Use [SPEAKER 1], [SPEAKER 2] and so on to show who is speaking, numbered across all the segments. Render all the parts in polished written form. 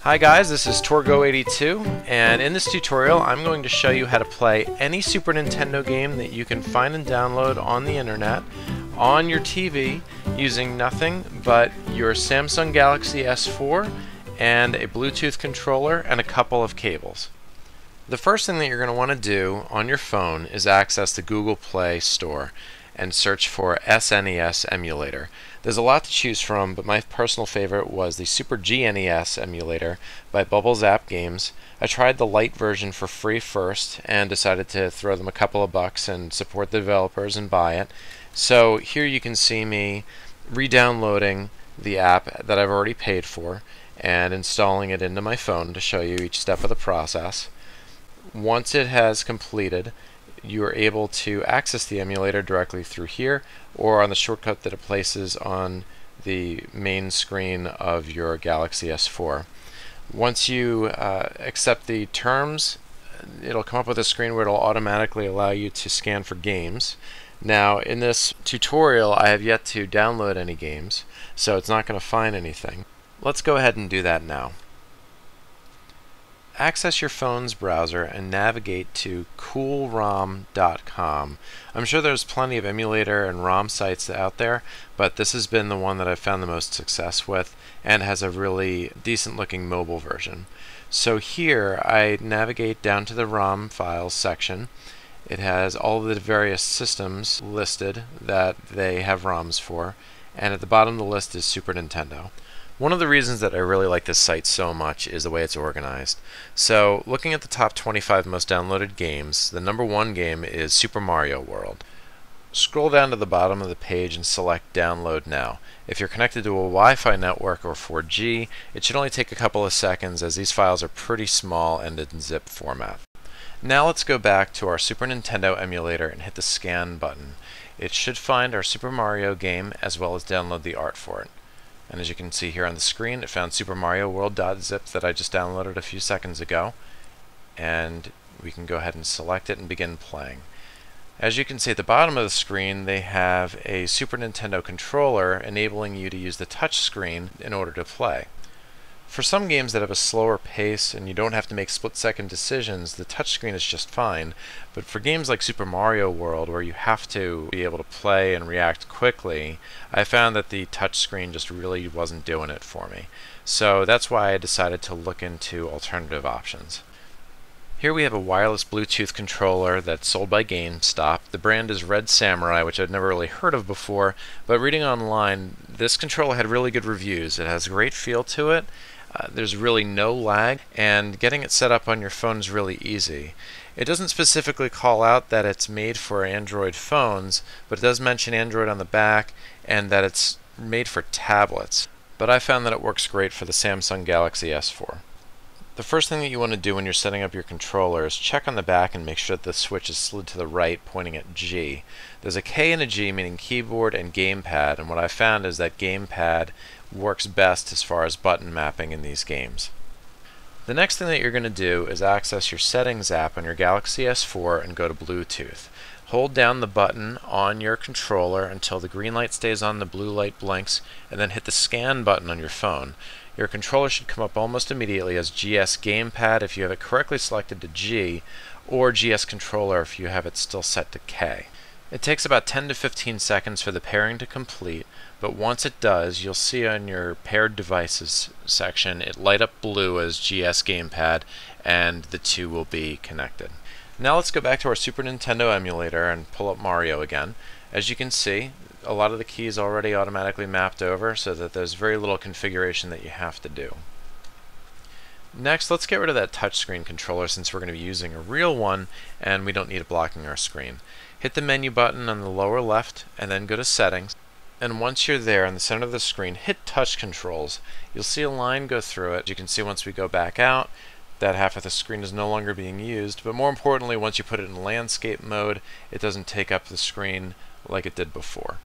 [SPEAKER 1] Hi guys, this is Torgo82, and in this tutorial I'm going to show you how to play any Super Nintendo game that you can find and download on the internet on your TV using nothing but your Samsung Galaxy S4 and a Bluetooth controller and a couple of cables. The first thing that you're going to want to do on your phone is access the Google Play Store and search for SNES Emulator. There's a lot to choose from, but my personal favorite was the Super GNES Emulator by Bubble Zap Games. I tried the light version for free first and decided to throw them a couple of bucks and support the developers and buy it. So here you can see me re-downloading the app that I've already paid for and installing it into my phone to show you each step of the process. Once it has completed, you are able to access the emulator directly through here or on the shortcut that it places on the main screen of your Galaxy S4. Once you accept the terms, it'll come up with a screen where it'll automatically allow you to scan for games. Now in this tutorial I have yet to download any games, so it's not going to find anything. Let's go ahead and do that now. Access your phone's browser and navigate to coolrom.com. I'm sure there's plenty of emulator and ROM sites out there, but this has been the one that I've found the most success with and has a really decent looking mobile version. So here I navigate down to the ROM Files section. It has all the various systems listed that they have ROMs for, and at the bottom of the list is Super Nintendo. One of the reasons that I really like this site so much is the way it's organized. So, looking at the top 25 most downloaded games, the number one game is Super Mario World. Scroll down to the bottom of the page and select Download Now. If you're connected to a Wi-Fi network or 4G, it should only take a couple of seconds as these files are pretty small and in zip format. Now let's go back to our Super Nintendo emulator and hit the Scan button. It should find our Super Mario game as well as download the art for it. And as you can see here on the screen, it found Super Mario World.zip that I just downloaded a few seconds ago. And we can go ahead and select it and begin playing. As you can see at the bottom of the screen, they have a Super Nintendo controller enabling you to use the touch screen in order to play. For some games that have a slower pace and you don't have to make split-second decisions, the touchscreen is just fine. But for games like Super Mario World, where you have to be able to play and react quickly, I found that the touchscreen just really wasn't doing it for me. So that's why I decided to look into alternative options. Here we have a wireless Bluetooth controller that's sold by GameStop. The brand is Red Samurai, which I'd never really heard of before, but reading online, this controller had really good reviews. It has a great feel to it. There's really no lag, and getting it set up on your phone is really easy. It doesn't specifically call out that it's made for Android phones, but it does mention Android on the back and that it's made for tablets. But I found that it works great for the Samsung Galaxy S4. The first thing that you want to do when you're setting up your controller is check on the back and make sure that the switch is slid to the right, pointing at G. There's a K and a G, meaning keyboard and gamepad, and what I found is that gamepad works best as far as button mapping in these games. The next thing that you're going to do is access your Settings app on your Galaxy S4 and go to Bluetooth. Hold down the button on your controller until the green light stays on, the blue light blinks, and then hit the Scan button on your phone. Your controller should come up almost immediately as GS Gamepad if you have it correctly selected to G, or GS Controller if you have it still set to K. It takes about 10 to 15 seconds for the pairing to complete, but once it does, you'll see on your Paired Devices section it light up blue as GS Gamepad, and the two will be connected. Now let's go back to our Super Nintendo emulator and pull up Mario again. As you can see, a lot of the keys already automatically mapped over so that there's very little configuration that you have to do. Next, let's get rid of that touchscreen controller since we're going to be using a real one and we don't need it blocking our screen. Hit the menu button on the lower left and then go to Settings. And once you're there in the center of the screen, hit Touch Controls. You'll see a line go through it. You can see once we go back out, that half of the screen is no longer being used, but more importantly, once you put it in landscape mode, it doesn't take up the screen like it did before.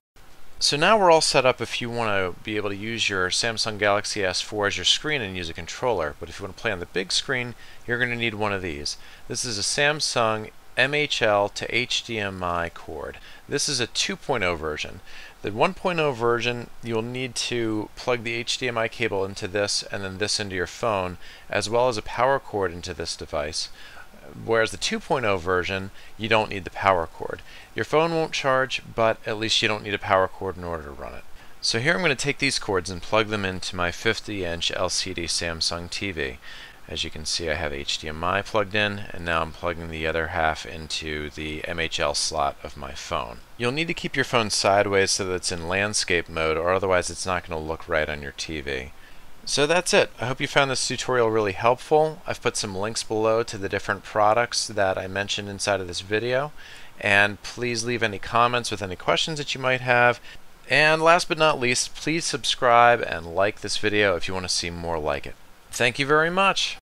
[SPEAKER 1] So now we're all set up if you want to be able to use your Samsung Galaxy S4 as your screen and use a controller, but if you want to play on the big screen, you're going to need one of these. This is a Samsung MHL to HDMI cord. This is a 2.0 version. The 1.0 version, you'll need to plug the HDMI cable into this and then this into your phone, as well as a power cord into this device. Whereas the 2.0 version, you don't need the power cord. Your phone won't charge, but at least you don't need a power cord in order to run it. So here I'm going to take these cords and plug them into my 50-inch LCD Samsung TV. As you can see, I have HDMI plugged in, and now I'm plugging the other half into the MHL slot of my phone. You'll need to keep your phone sideways so that it's in landscape mode, or otherwise it's not going to look right on your TV. So that's it. I hope you found this tutorial really helpful. I've put some links below to the different products that I mentioned inside of this video, and please leave any comments with any questions that you might have. And last but not least, please subscribe and like this video if you want to see more like it. Thank you very much.